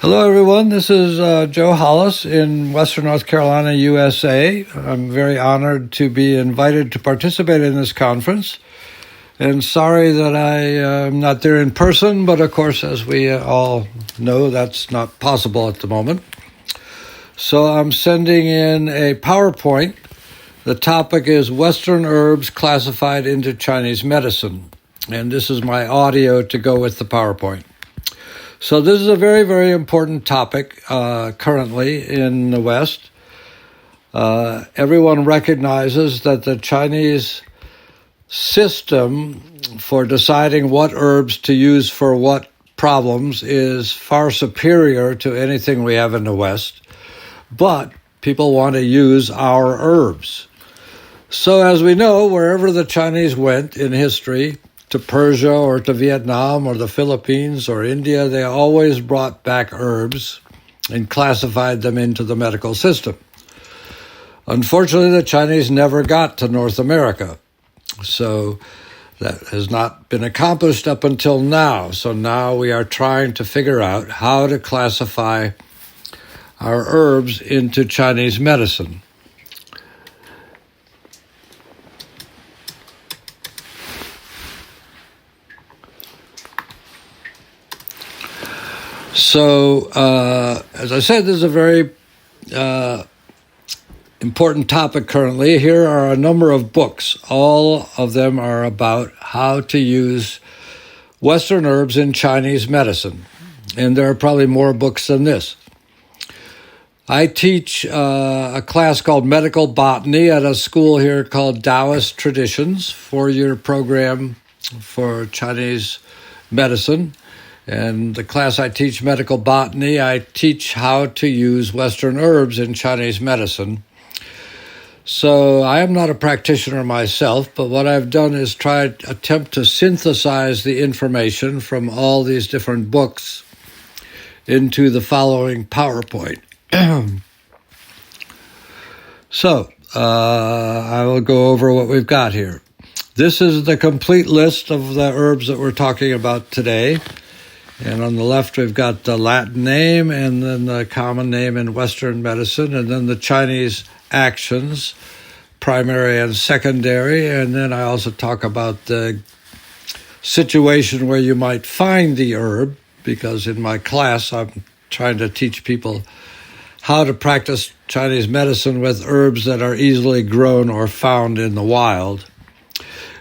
Hello, everyone. This is Joe Hollis in Western North Carolina, USA. I'm very honored to be invited to participate in this conference. And sorry that I am not there in person, but of course, as we all know, that's not possible at the moment. So I'm sending in a PowerPoint. The topic is Western herbs classified into Chinese medicine. And this is my audio to go with the PowerPoint. So this is a very, very important topic currently in the West. Everyone recognizes that the Chinese system for deciding what herbs to use for what problems is far superior to anything we have in the West. But people want to use our herbs. So as we know, wherever the Chinese went in history, to Persia or to Vietnam or the Philippines or India, they always brought back herbs and classified them into the medical system. Unfortunately, the Chinese never got to North America. So that has not been accomplished up until now. So now we are trying to figure out how to classify our herbs into Chinese medicine. So, as I said, this is a very important topic currently. Here are a number of books. All of them are about how to use Western herbs in Chinese medicine. And there are probably more books than this. I teach a class called Medical Botany at a school here called Taoist Traditions, 4-year program for Chinese medicine. And the class I teach, Medical Botany, I teach how to use Western herbs in Chinese medicine. So I am not a practitioner myself, but what I've done is attempt to synthesize the information from all these different books into the following PowerPoint. So I will go over what we've got here. This is the complete list of the herbs that we're talking about today. And on the left, we've got the Latin name and then the common name in Western medicine, and then the Chinese actions, primary and secondary. And then I also talk about the situation where you might find the herb, because in my class, I'm trying to teach people how to practice Chinese medicine with herbs that are easily grown or found in the wild.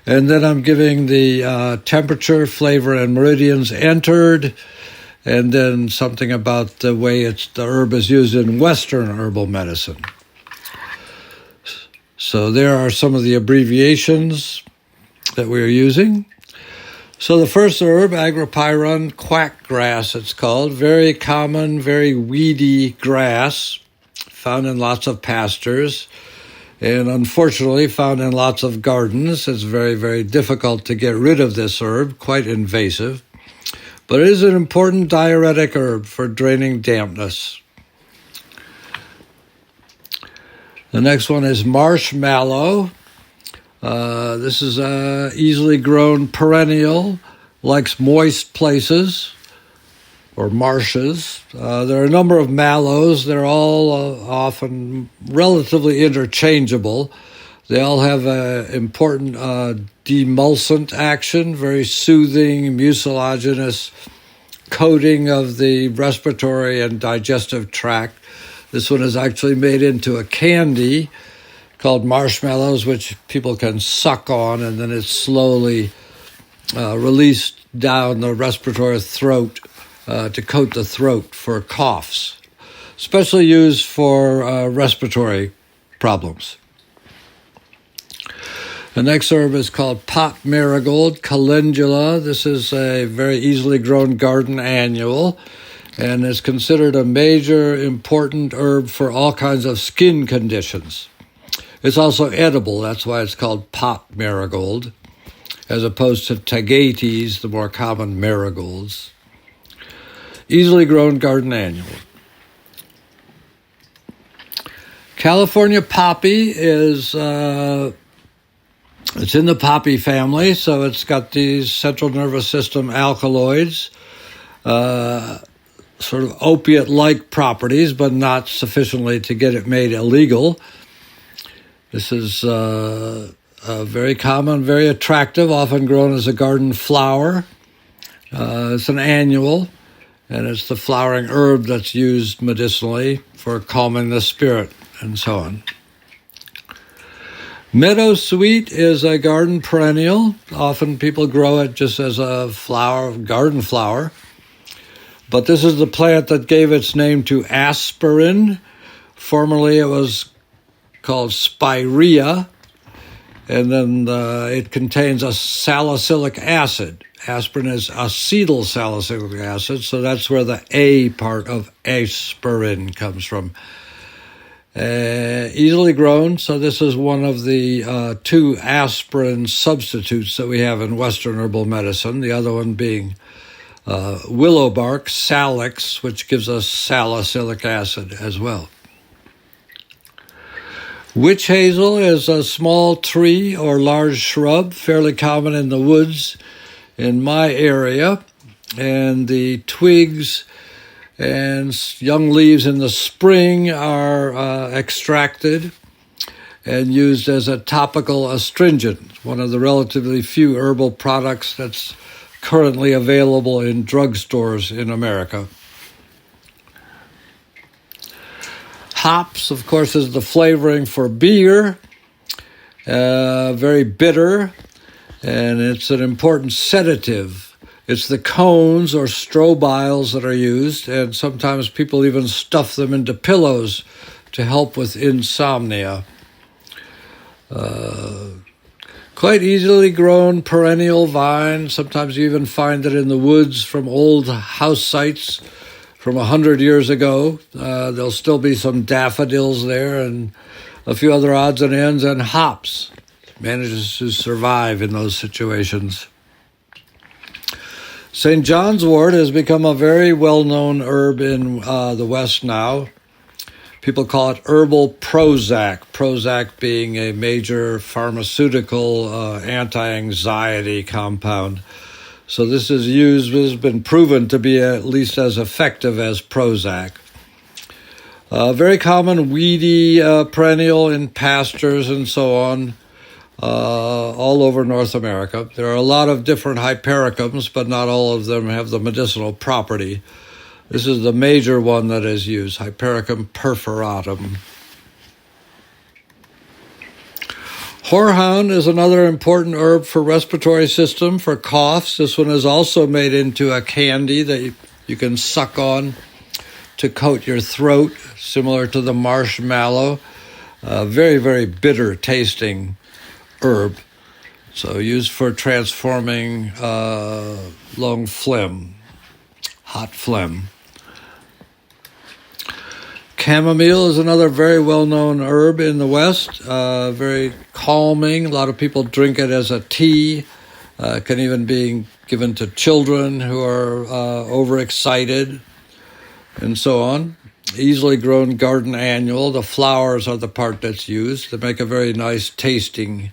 And then I'm giving the temperature, flavor, and meridians entered, and then something about the way the herb is used in Western herbal medicine. So there are some of the abbreviations that we're using. So the first herb, Agropyron Quackgrass, it's called. Very common, very weedy grass, found in lots of pastures. And unfortunately found in lots of gardens. It's very, very difficult to get rid of this herb, quite invasive. But it is an important diuretic herb for draining dampness. The next one is Marshmallow. This is a easily grown perennial, likes moist places or marshes. There are a number of mallows. They're all often relatively interchangeable. They all have an important demulcent action, very soothing, mucilaginous coating of the respiratory and digestive tract. This one is actually made into a candy called Marshmallows, which people can suck on, and then it's slowly released down the respiratory throat to coat the throat for coughs, especially used for respiratory problems. The next herb is called pot marigold, calendula. This is a very easily grown garden annual and is considered a major important herb for all kinds of skin conditions. It's also edible, that's why it's called pot marigold, as opposed to tagetes, the more common marigolds. Easily grown garden annual. California poppy is, it's in the poppy family, so it's got these central nervous system alkaloids. sort of opiate-like properties, but not sufficiently to get it made illegal. This is very common, very attractive, often grown as a garden flower. It's an annual, and it's the flowering herb that's used medicinally for calming the spirit and so on. Meadowsweet is a garden perennial. Often people grow it just as a flower, garden flower. But this is the plant that gave its name to aspirin. Formerly it was called spirea, and then it contains a salicylic acid. Aspirin is acetyl salicylic acid, so that's where the A part of aspirin comes from. Easily grown, so this is one of the 2 aspirin substitutes that we have in Western herbal medicine, the other one being willow bark, salix, which gives us salicylic acid as well. Witch hazel is a small tree or large shrub, fairly common in the woods in my area, and the twigs and young leaves in the spring are extracted and used as a topical astringent, one of the relatively few herbal products that's currently available in drugstores in America. Hops, of course, is the flavoring for beer, very bitter, and it's an important sedative. It's the cones or strobiles that are used, and sometimes people even stuff them into pillows to help with insomnia. Quite easily grown perennial vine. Sometimes you even find it in the woods from old house sites from 100 years ago. There'll still be some daffodils there and a few other odds and ends, and hops. Manages to survive in those situations. St. Johns Wort has become a very well-known herb in the West now. People call it herbal Prozac, Prozac being a major pharmaceutical anti-anxiety compound. So this is used, has been proven to be at least as effective as Prozac. Very common weedy perennial in pastures and so on, all over North America. There are a lot of different hypericums, but not all of them have the medicinal property. This is the major one that is used, Hypericum perforatum. Horehound is another important herb for respiratory system, for coughs. This one is also made into a candy that you can suck on to coat your throat, similar to the marshmallow. Very, very bitter tasting herb. So used for transforming lung phlegm, hot phlegm. Chamomile is another very well-known herb in the West, very calming. A lot of people drink it as a tea. Can even be given to children who are overexcited and so on. Easily grown garden annual. The flowers are the part that's used. They make a very nice tasting,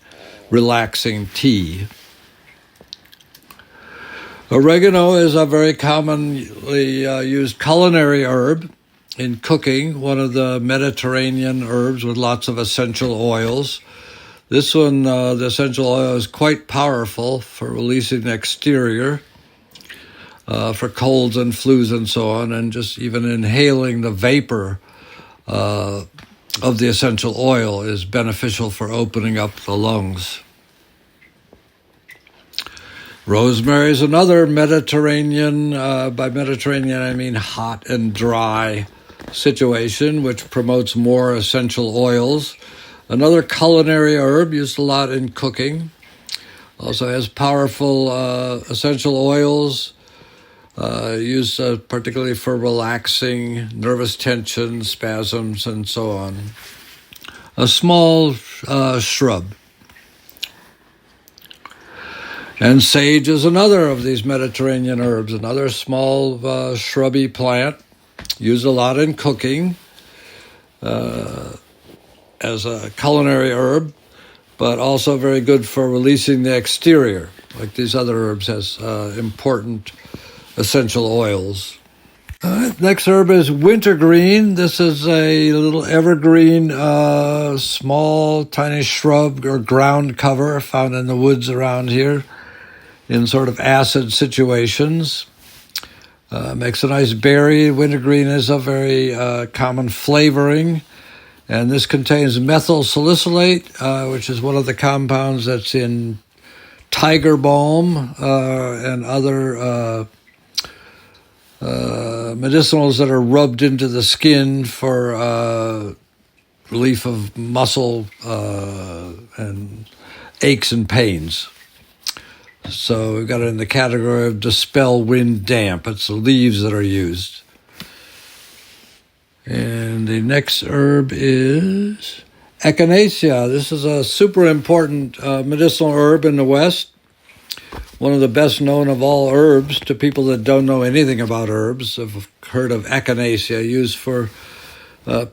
relaxing tea. Oregano is a very commonly used culinary herb in cooking, one of the Mediterranean herbs with lots of essential oils. This one, the essential oil is quite powerful for releasing the exterior, for colds and flus and so on, and just even inhaling the vapor of the essential oil is beneficial for opening up the lungs. Rosemary is another Mediterranean, by Mediterranean I mean hot and dry situation, which promotes more essential oils. Another culinary herb used a lot in cooking. Also has powerful essential oils, used particularly for relaxing nervous tension, spasms, and so on. A small shrub. And sage is another of these Mediterranean herbs, another small shrubby plant, used a lot in cooking as a culinary herb, but also very good for releasing the exterior, like these other herbs has important essential oils. Next herb is wintergreen. This is a little evergreen, small, tiny shrub or ground cover found in the woods around here in sort of acid situations. Makes a nice berry. Wintergreen is a very common flavoring. And this contains methyl salicylate, which is one of the compounds that's in tiger balm and other medicinals that are rubbed into the skin for relief of muscle and aches and pains. So we've got it in the category of dispel wind damp. It's the leaves that are used. And the next herb is Echinacea. This is a super important medicinal herb in the West. One of the best known of all herbs to people that don't know anything about herbs. Have heard of Echinacea, used for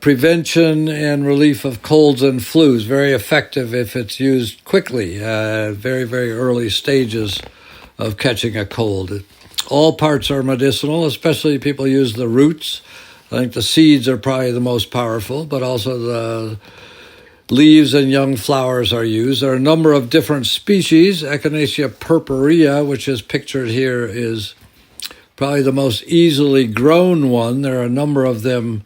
prevention and relief of colds and flus. Very effective if it's used quickly, very, very early stages of catching a cold. All parts are medicinal, especially people use the roots. I think the seeds are probably the most powerful, but also the leaves and young flowers are used. There are a number of different species. Echinacea purpurea, which is pictured here, is probably the most easily grown one. There are a number of them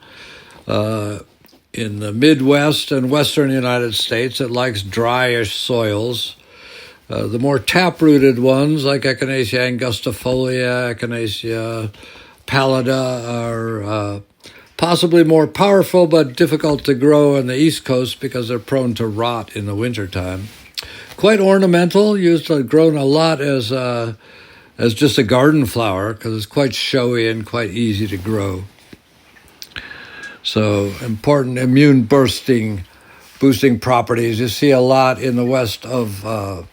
in the Midwest and Western United States. It likes dryish soils. The more tap-rooted ones, like Echinacea angustifolia, Echinacea pallida, are possibly more powerful but difficult to grow on the East Coast because they're prone to rot in the wintertime. Quite ornamental, grown a lot as just a garden flower because it's quite showy and quite easy to grow. So important immune boosting properties. You see a lot in the West of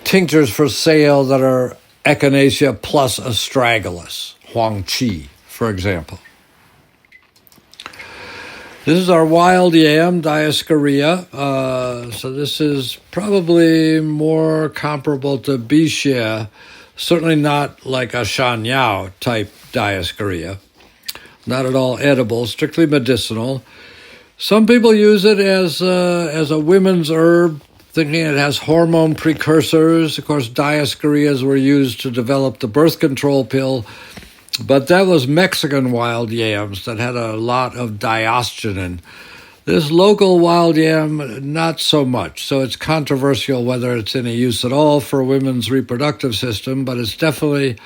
tinctures for sale that are Echinacea plus astragalus, Huang Qi, for example. This is our wild yam, Dioscorea. So this is probably more comparable to Bichia, certainly not like a Shanyao type Dioscorea. Not at all edible, strictly medicinal. Some people use it as a women's herb, thinking it has hormone precursors. Of course, Dioscoreas were used to develop the birth control pill, but that was Mexican wild yams that had a lot of diosgenin. This local wild yam, not so much. So it's controversial whether it's any use at all for women's reproductive system, but it's definitely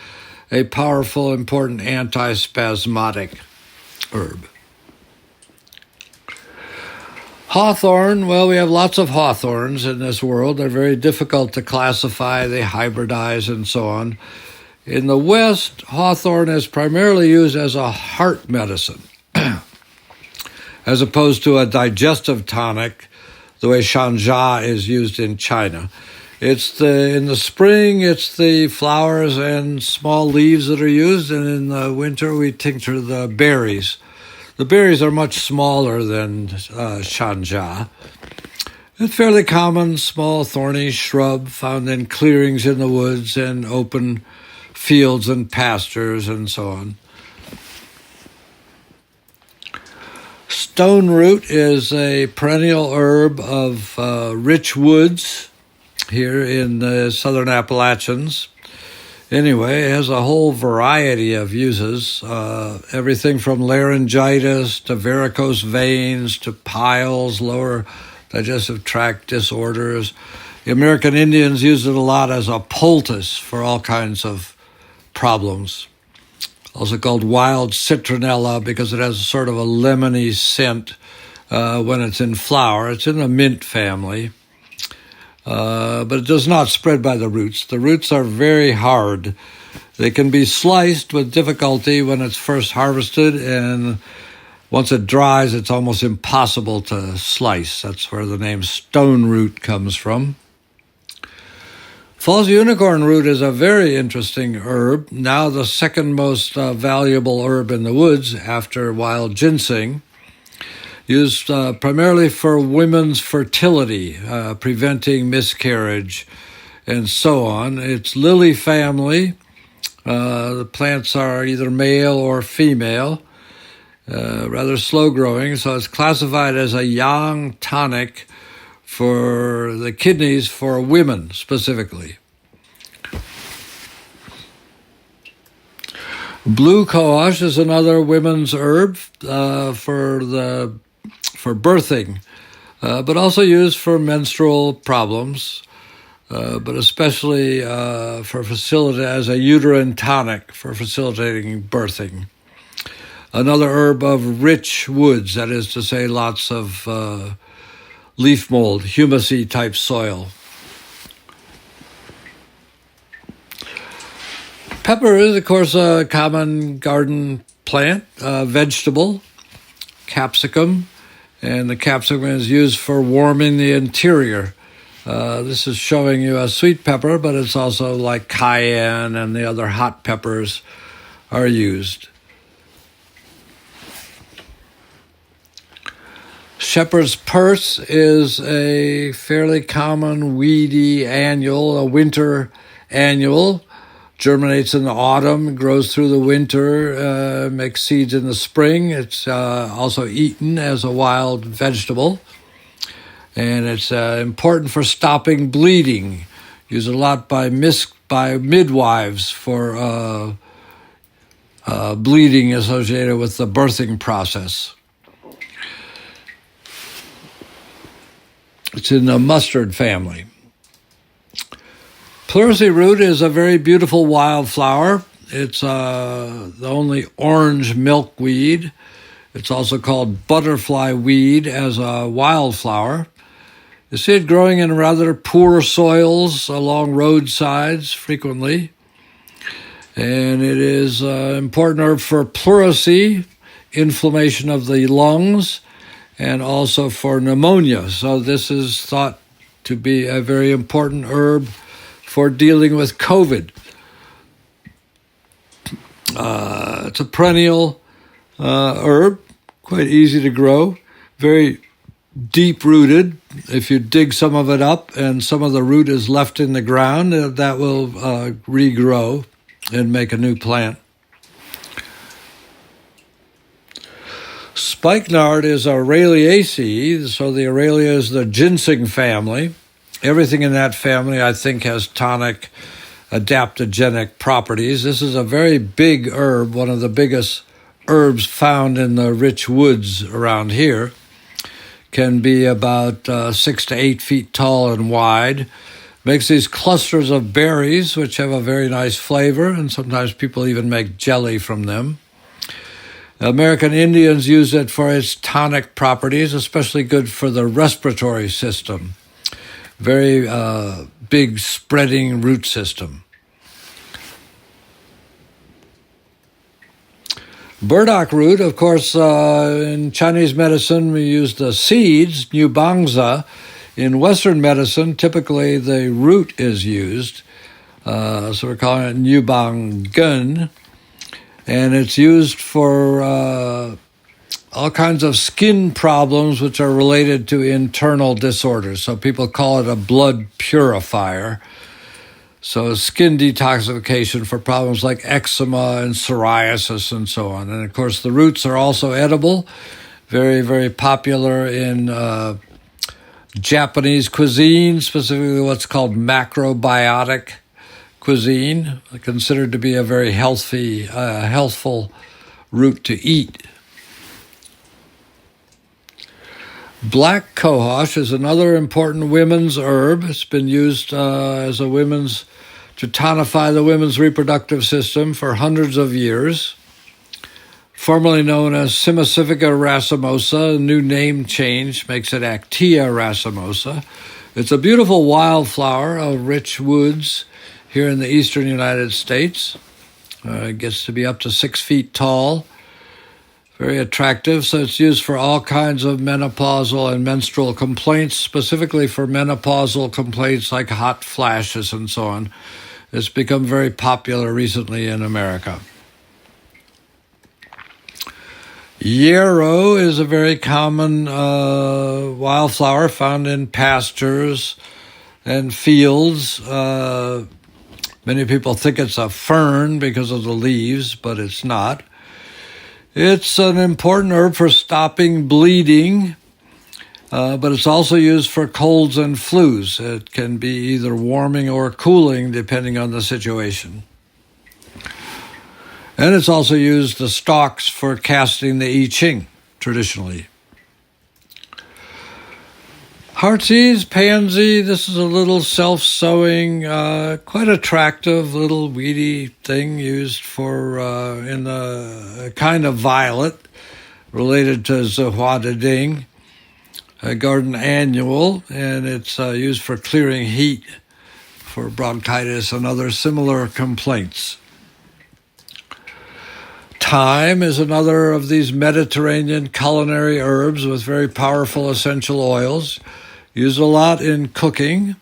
a powerful, important antispasmodic herb. Hawthorn, well, we have lots of hawthorns in this world. They're very difficult to classify. They hybridize and so on. In the West, hawthorn is primarily used as a heart medicine, as opposed to a digestive tonic, the way shanjia is used in China. In the spring, it's the flowers and small leaves that are used, and in the winter, we tincture the berries. The berries are much smaller than shanjia. It's fairly common, small, thorny shrub found in clearings in the woods and open fields and pastures and so on. Stone root is a perennial herb of rich woods here in the southern Appalachians. Anyway, it has a whole variety of uses, everything from laryngitis to varicose veins to piles, lower digestive tract disorders. The American Indians use it a lot as a poultice for all kinds of problems. Also called wild citronella because it has a sort of a lemony scent when it's in flower. It's in the mint family, but it does not spread by the roots. The roots are very hard. They can be sliced with difficulty when it's first harvested, and once it dries, it's almost impossible to slice. That's where the name stone root comes from. False unicorn root is a very interesting herb, now the second most valuable herb in the woods after wild ginseng, used primarily for women's fertility, preventing miscarriage, and so on. It's lily family, The plants are either male or female, rather slow growing, so it's classified as a yang tonic for the kidneys for women specifically. Blue cohosh is another women's herb for birthing, but also used for menstrual problems, but especially for as a uterine tonic for facilitating birthing. Another herb of rich woods, that is to say, lots of leaf mold, humusy type soil. Pepper is, of course, a common garden plant, vegetable, capsicum, and the capsicum is used for warming the interior. This is showing you a sweet pepper, but it's also like cayenne and the other hot peppers are used. Shepherd's purse is a fairly common weedy annual, a winter annual. Germinates in the autumn, grows through the winter, makes seeds in the spring. It's also eaten as a wild vegetable. And it's important for stopping bleeding. Used a lot by midwives for bleeding associated with the birthing process. It's in the mustard family. Pleurisy root is a very beautiful wildflower. It's the only orange milkweed. It's also called butterfly weed as a wildflower. You see it growing in rather poor soils along roadsides frequently. And it is an important herb for pleurisy, inflammation of the lungs, and also for pneumonia. So this is thought to be a very important herb for dealing with COVID. It's a perennial herb, quite easy to grow, very deep-rooted. If you dig some of it up and some of the root is left in the ground, that will regrow and make a new plant. Spikenard is Aureliaceae, so the Aurelia is the ginseng family. Everything in that family, I think, has tonic, adaptogenic properties. This is a very big herb, one of the biggest herbs found in the rich woods around here. Can be about 6 to 8 feet tall and wide. Makes these clusters of berries, which have a very nice flavor, and sometimes people even make jelly from them. American Indians use it for its tonic properties, especially good for the respiratory system. Very big spreading root system. Burdock root, of course, in Chinese medicine we use the seeds, nubangza. In Western medicine, typically the root is used. So we're calling it nubangun. And it's used for all kinds of skin problems which are related to internal disorders. So people call it a blood purifier. So skin detoxification for problems like eczema and psoriasis and so on. And of course the roots are also edible, very, very popular in Japanese cuisine, specifically what's called macrobiotic cuisine, considered to be a very healthful root to eat. Black cohosh is another important women's herb. It's been used as to tonify the women's reproductive system for hundreds of years. Formerly known as Simicifica racemosa, a new name change makes it Actea racemosa. It's a beautiful wildflower of rich woods here in the eastern United States. It gets to be up to 6 feet tall. Very attractive, so it's used for all kinds of menopausal and menstrual complaints, specifically for menopausal complaints like hot flashes and so on. It's become very popular recently in America. Yarrow is a very common wildflower found in pastures and fields. Many people think it's a fern because of the leaves, but it's not. It's an important herb for stopping bleeding, but it's also used for colds and flus. It can be either warming or cooling depending on the situation. And it's also used the stalks for casting the I Ching traditionally. Heartsease, pansy, this is a little self-sowing, quite attractive little weedy thing used for in a kind of violet related to Zihua de Ding, a garden annual, and it's used for clearing heat for bronchitis and other similar complaints. Thyme is another of these Mediterranean culinary herbs with very powerful essential oils. Used a lot in cooking,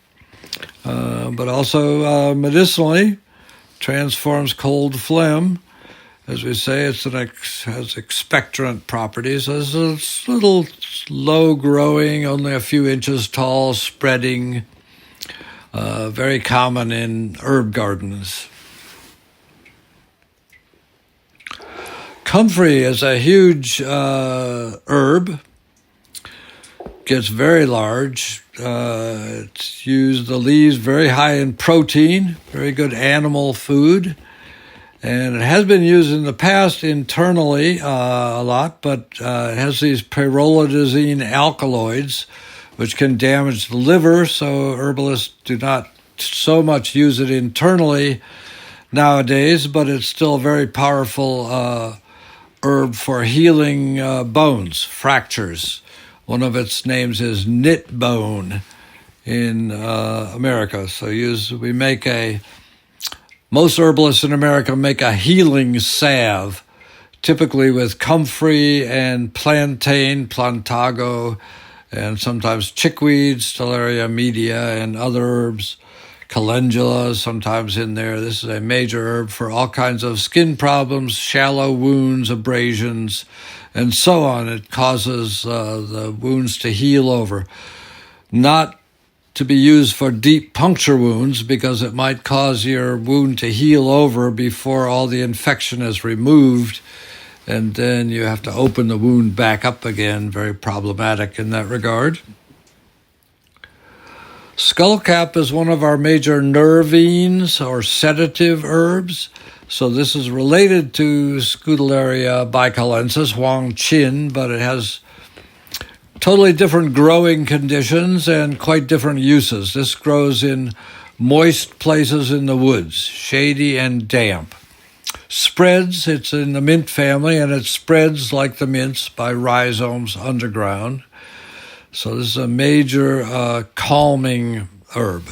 but also medicinally. Transforms cold phlegm. As we say, it has expectorant properties. It's a little low-growing, only a few inches tall, spreading, very common in herb gardens. Comfrey is a huge herb. Gets very large. It's used, the leaves, very high in protein, very good animal food. And it has been used in the past internally a lot, but it has these pyrrolidazine alkaloids, which can damage the liver, so herbalists do not so much use it internally nowadays, but it's still a very powerful herb for healing bones, fractures. One of its names is knit bone in America. So most herbalists in America make a healing salve, typically with comfrey and plantain, plantago, and sometimes chickweed, Stellaria media, and other herbs. Calendula sometimes in there. This is a major herb for all kinds of skin problems, shallow wounds, abrasions, and so on. It causes the wounds to heal over. Not to be used for deep puncture wounds because it might cause your wound to heal over before all the infection is removed, and then you have to open the wound back up again. Very problematic in that regard. Skullcap is one of our major nervines or sedative herbs. So this is related to Scutellaria bicalensis, Huang Qin, but it has totally different growing conditions and quite different uses. This grows in moist places in the woods, shady and damp. Spreads, it's in the mint family, and it spreads like the mints by rhizomes underground. So this is a major calming herb.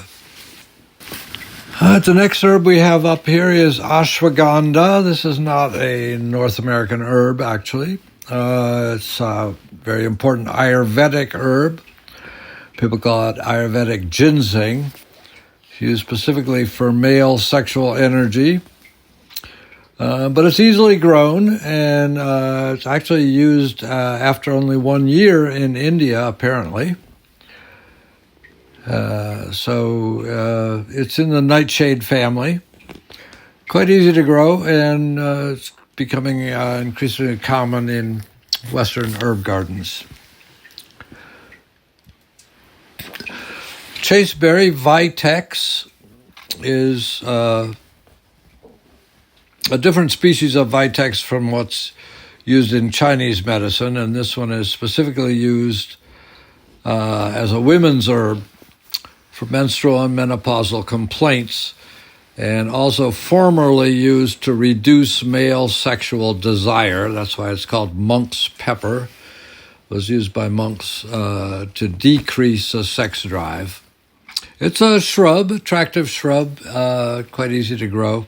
The next herb we have up here is ashwagandha. This is not a North American herb, actually. It's a very important Ayurvedic herb. People call it Ayurvedic ginseng. It's used specifically for male sexual energy. But it's easily grown, and it's actually used after only 1 year in India, apparently. So it's in the nightshade family. Quite easy to grow, and it's becoming increasingly common in Western herb gardens. Chaseberry Vitex is a different species of Vitex from what's used in Chinese medicine, and this one is specifically used as a women's herb for menstrual and menopausal complaints, and also formerly used to reduce male sexual desire. That's why it's called monk's pepper. It was used by monks to decrease the sex drive. It's a shrub, attractive shrub, quite easy to grow.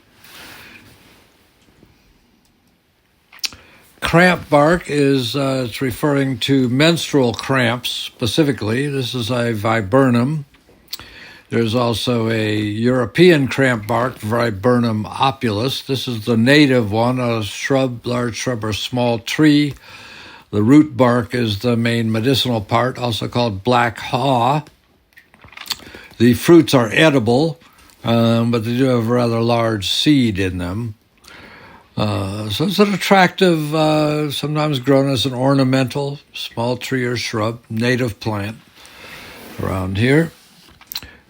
Cramp bark is it's referring to menstrual cramps specifically. This is a viburnum. There's also a European cramp bark, Viburnum opulus. This is the native one, a shrub, large shrub or small tree. The root bark is the main medicinal part, also called black haw. The fruits are edible. but they do have a rather large seed in them. So it's an attractive, sometimes grown as an ornamental small tree or shrub, native plant around here,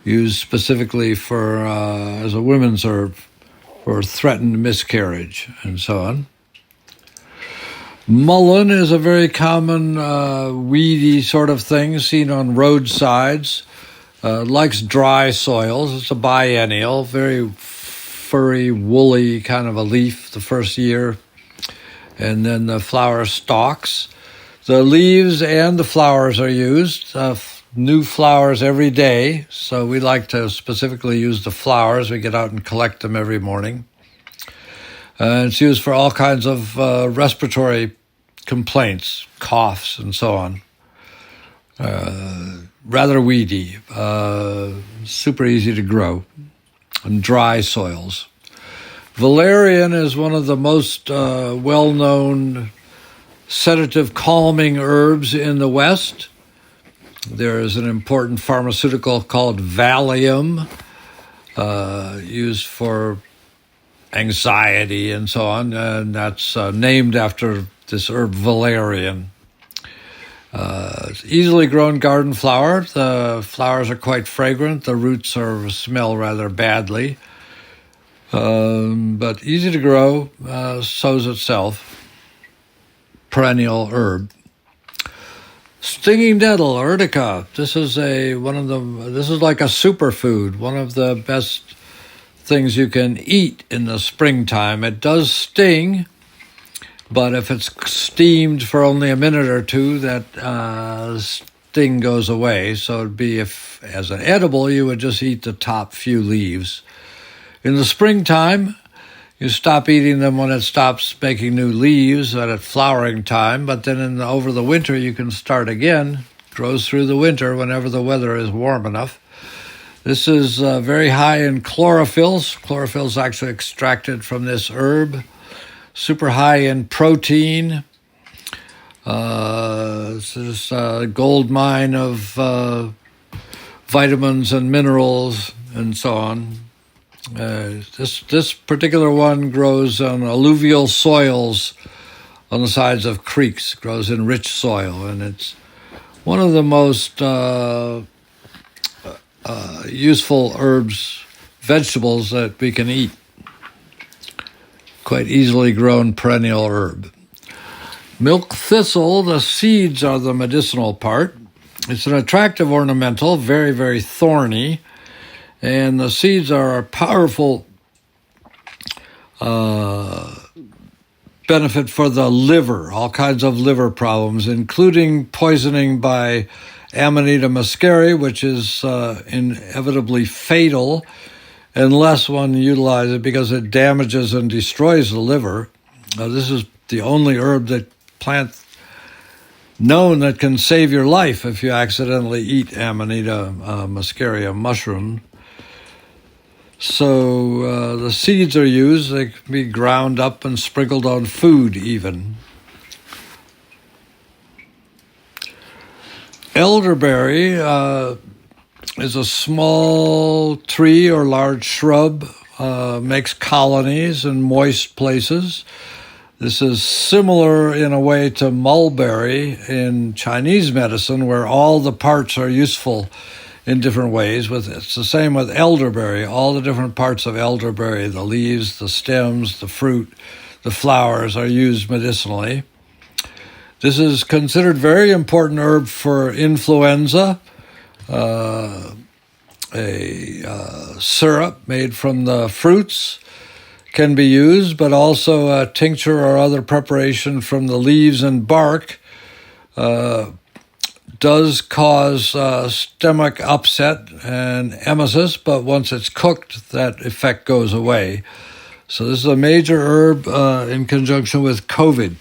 used specifically for as a women's herb for threatened miscarriage and so on. Mullen is a very common weedy sort of thing seen on roadsides. Likes dry soils. It's a biennial, very furry, woolly kind of a leaf the first year, and then the flower stalks. The leaves and the flowers are used. New flowers every day, so we like to specifically use the flowers. We get out and collect them every morning. It's used for all kinds of respiratory complaints, coughs, and so on. Rather weedy, super easy to grow on dry soils. Valerian is one of the most well-known sedative calming herbs in the West. There is an important pharmaceutical called Valium, used for anxiety and so on, and that's named after this herb valerian. It's easily grown garden flower. The flowers are quite fragrant. The roots smell rather badly, but easy to grow. Sows itself. Perennial herb. Stinging nettle, urtica. This is This is like a superfood. One of the best things you can eat in the springtime. It does sting, but if it's steamed for only a minute or two, that sting goes away. So it'd be if, as an edible, you would just eat the top few leaves. In the springtime, you stop eating them when it stops making new leaves at flowering time, but then over the winter you can start again. Grows through the winter whenever the weather is warm enough. This is very high in chlorophyll. Chlorophyll is actually extracted from this herb. Super high in protein. This is a gold mine of vitamins and minerals and so on. This particular one grows on alluvial soils on the sides of creeks, grows in rich soil, and it's one of the most useful vegetables that we can eat. Quite easily grown perennial herb. Milk thistle, the seeds are the medicinal part. It's an attractive ornamental, very, very thorny. And the seeds are a powerful benefit for the liver, all kinds of liver problems, including poisoning by Amanita muscaria, which is inevitably fatal unless one utilizes it because it damages and destroys the liver. This is the only plant known that can save your life if you accidentally eat Amanita muscaria mushroom. So the seeds are used. They can be ground up and sprinkled on food even. Elderberry is a small tree or large shrub, makes colonies in moist places. This is similar in a way to mulberry in Chinese medicine, where all the parts are useful in different ways. It's the same with elderberry. All the different parts of elderberry, the leaves, the stems, the fruit, the flowers are used medicinally. This is considered very important herb for influenza. A syrup made from the fruits can be used, but also a tincture or other preparation from the leaves and bark does cause stomach upset and emesis, but once it's cooked, that effect goes away. So this is a major herb in conjunction with COVID.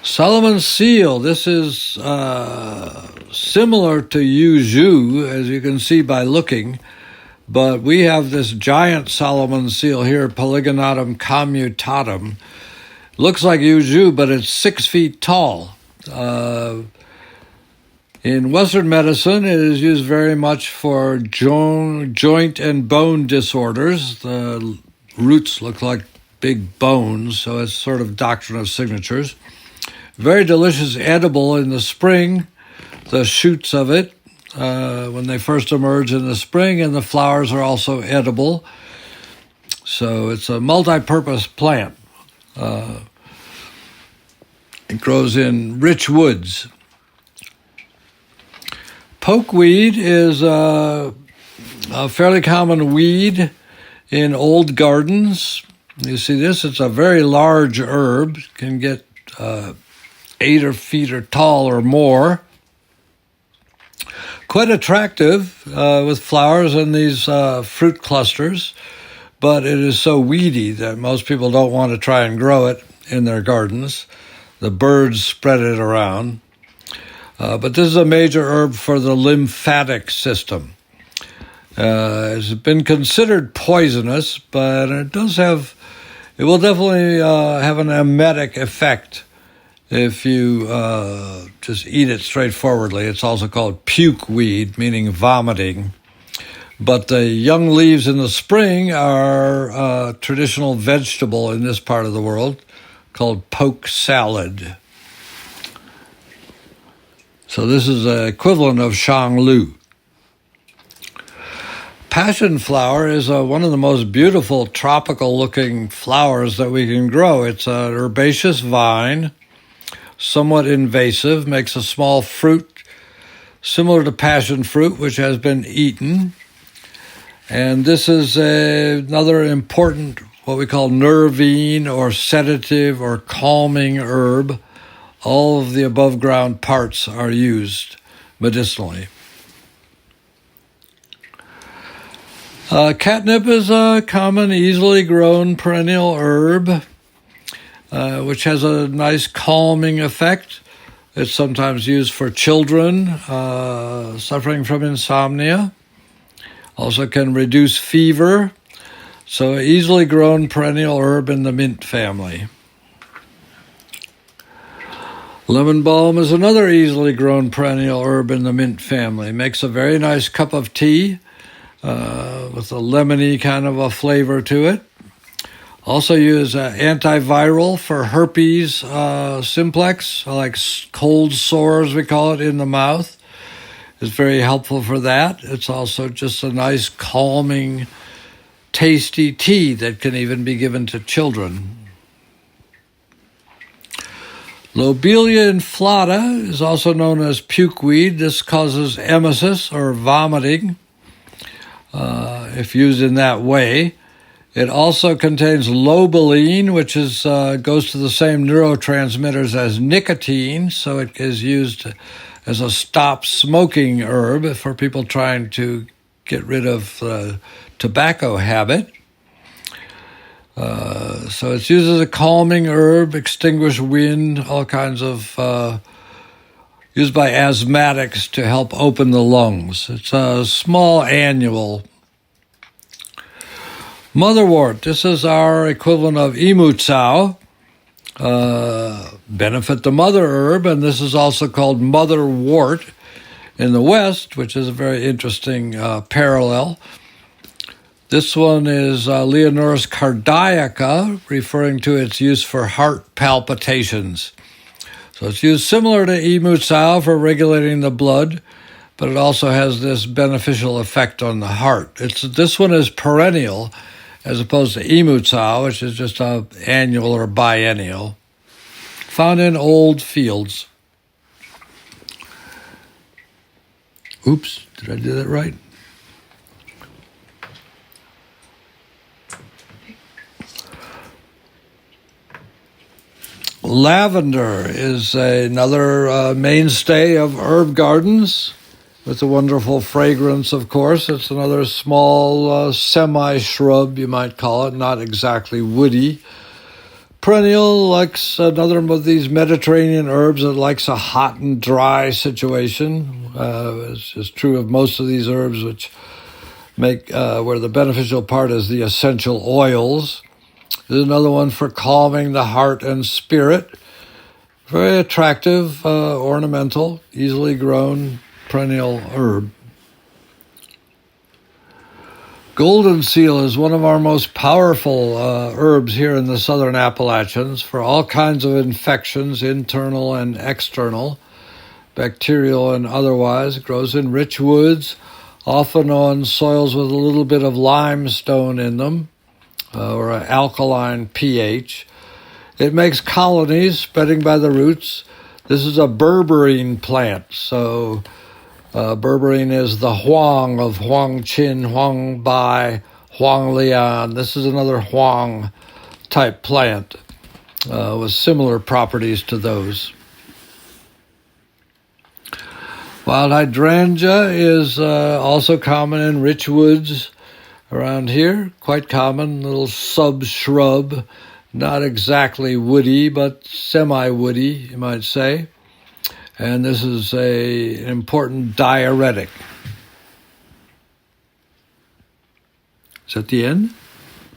Solomon's seal, this is similar to yuzu, as you can see by looking, but we have this giant Solomon's seal here, polygamotum commutatum. Looks like yuzu, but it's 6 feet tall. In Western medicine, it is used very much for joint and bone disorders. The roots look like big bones, so it's sort of doctrine of signatures. Very delicious, edible in the spring, the shoots of it when they first emerge in the spring, and the flowers are also edible. So it's a multi-purpose plant. It grows in rich woods. Pokeweed is a fairly common weed in old gardens. You see this? It's a very large herb. It can get 8 feet or tall or more. Quite attractive with flowers and these fruit clusters, but it is so weedy that most people don't want to try and grow it in their gardens. The birds spread it around. But this is a major herb for the lymphatic system. It's been considered poisonous, but it will definitely have an emetic effect if you just eat it straightforwardly. It's also called puke weed, meaning vomiting. But the young leaves in the spring are a traditional vegetable in this part of the world called poke salad. So this is the equivalent of shanglu. Passion flower is one of the most beautiful tropical-looking flowers that we can grow. It's an herbaceous vine, somewhat invasive, makes a small fruit similar to passion fruit, which has been eaten. And this is another important, what we call nervine or sedative or calming herb. All of the above ground parts are used medicinally. Catnip is a common, easily grown perennial herb, which has a nice calming effect. It's sometimes used for children suffering from insomnia. Also can reduce fever. So easily grown perennial herb in the mint family. Lemon balm is another easily grown perennial herb in the mint family. It makes a very nice cup of tea with a lemony kind of a flavor to it. Also use antiviral for herpes simplex, like cold sores, we call it, in the mouth. It's very helpful for that. It's also just a nice calming, tasty tea that can even be given to children. Lobelia inflata is also known as pukeweed. This causes emesis or vomiting if used in that way. It also contains lobeline, which goes to the same neurotransmitters as nicotine, so it is used as a stop smoking herb for people trying to get rid of the tobacco habit. So it's used as a calming herb, extinguish wind, all kinds of, used by asthmatics to help open the lungs. It's a small annual. Motherwort, this is our equivalent of emutsau, benefit the mother herb, and this is also called motherwort in the West, which is a very interesting parallel. This one is Leonoris cardiaca, referring to its use for heart palpitations. So it's used similar to emutsau for regulating the blood, but it also has this beneficial effect on the heart. This one is perennial, as opposed to emutsau, which is just annual or biennial, found in old fields. Oops, did I do that right? Lavender is another mainstay of herb gardens with a wonderful fragrance, of course. It's another small semi-shrub, you might call it, not exactly woody. Perennial, likes another of these Mediterranean herbs that likes a hot and dry situation. It's true of most of these herbs, which make where the beneficial part is the essential oils. There's another one for calming the heart and spirit. Very attractive, ornamental, easily grown perennial herb. Golden seal is one of our most powerful herbs here in the southern Appalachians for all kinds of infections, internal and external, bacterial and otherwise. It grows in rich woods, often on soils with a little bit of limestone in them, or an alkaline pH. It makes colonies spreading by the roots. This is a berberine plant, so berberine is the Huang of Huang Qin, Huang Bai, Huang Lian. This is another Huang type plant with similar properties to those. Wild hydrangea is also common in rich woods around here, quite common, little sub-shrub, not exactly woody, but semi-woody, you might say. And this is an important diuretic. Is that the end?